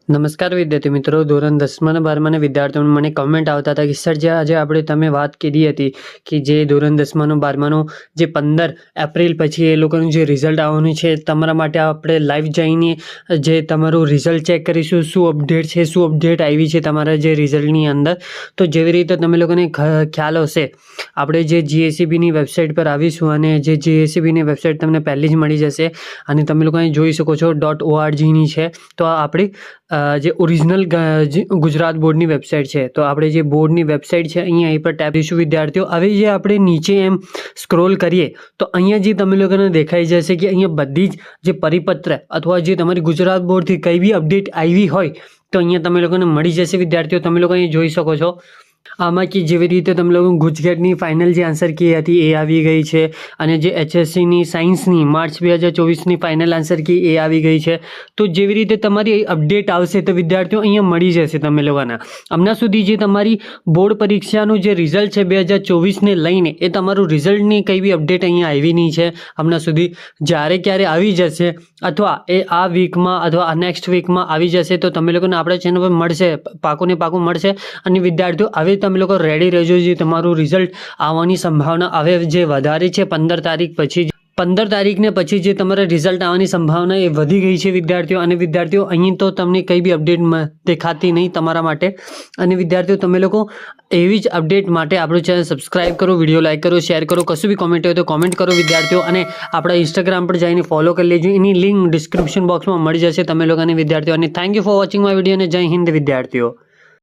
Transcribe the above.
નમસ્કાર વિદ્યાર્થી મિત્રો, ધોરણ 10 અને 12ના વિદ્યાર્થીઓને મને કમેન્ટ આવતા હતા કે સર જે આજે તમે વાત કરી હતી કે જે ધોરણ 10 અને 12નું જે 15 એપ્રિલ પછી એ લોકોનું જે રિઝલ્ટ આવવાનું છે તમારા માટે આપણે લાઈવ જઈને જે તમારું રિઝલ્ટ ચેક કરીશું, શું અપડેટ છે, શું અપડેટ આવી છે તમારા જે રિઝલ્ટની અંદર. તો જેવી રીતે તમે લોકોને ખ્યાલ હશે, આપણે જે GSEBની વેબસાઇટ પર આવીશું અને જે GSEBની વેબસાઇટ તમને પહેલી જ મળી જશે અને તમે લોકોને જોઈ શકો છો .orgની છે. તો આપણી જે ઓરિજિનલ ગુજરાત બોર્ડની વેબસાઇટ છે. તો આપણે જે બોર્ડની વેબસાઇટ છે અહીંયા અહીં પર ટેપ કરીશું વિદ્યાર્થીઓ. હવે જે આપણે નીચે એમ સ્ક્રોલ કરીએ તો અહીંયા જે તમે લોકોને દેખાઈ જશે કે અહીંયા બધી જ જે પરિપત્ર અથવા જે તમારી ગુજરાત બોર્ડથી કંઈ બી અપડેટ આવી હોય તો અહીંયા તમે લોકોને મળી જશે વિદ્યાર્થીઓ. તમે લોકો અહીં જોઈ શકો છો. આમાં કે જેવી રીતે તમે લોકો ગુજરાતની ફાઇનલ જે આન્સર કી હતી એ આવી ગઈ છે અને જે HSCની સાયન્સની માર્ચ 2024ની ફાઇનલ આન્સર કી એ આવી ગઈ છે. તો જેવી રીતે તમારી અપડેટ આવશે તો વિદ્યાર્થીઓ અહીંયા મળી જશે તમે લોકોના. હમણાં સુધી જે તમારી બોર્ડ પરીક્ષાનું જે રિઝલ્ટ છે 2024ને લઈને એ તમારું રિઝલ્ટની કંઈ બી અપડેટ અહીંયા આવી નહીં છે હમણાં સુધી. જ્યારે ક્યારે આવી જશે અથવા એ આ વીકમાં અથવા નેક્સ્ટ વીકમાં આવી જશે તો તમે લોકોને આપણા ચેનલ પર મળશે, પાકું ને પાકું મળશે. અને વિદ્યાર્થીઓ હવે તમે લોકો રેડી રહેજો, જે તમારું રિઝલ્ટ આવવાની સંભાવના હવે જે વધારે છે 15 તારીખ પછી 15 તારીખને પછી જે તમારા રિઝલ્ટ આવવાની સંભાવના એ વધી ગઈ છે વિદ્યાર્થીઓ. અને વિદ્યાર્થીઓ અહીં તો તમને કંઈ બી અપડેટ દેખાતી નહીં તમારા માટે. અને વિદ્યાર્થીઓ તમે લોકો એવી જ અપડેટ માટે આપણું ચેનલ સબસ્ક્રાઇબ કરો, વિડીયો લાઇક કરો, શેર કરો, કશું બી કોમેન્ટ હોય તો કોમેન્ટ કરો વિદ્યાર્થીઓ. અને આપણા ઇન્સ્ટાગ્રામ પર જઈને ફોલો કરી લેજો, એની લિંક ડિસ્ક્રિપ્શન બોક્સમાં મળી જશે તમે લોકોને વિદ્યાર્થીઓ. અને thank you for watching my video અને જય હિન્દ વિદ્યાર્થીઓ.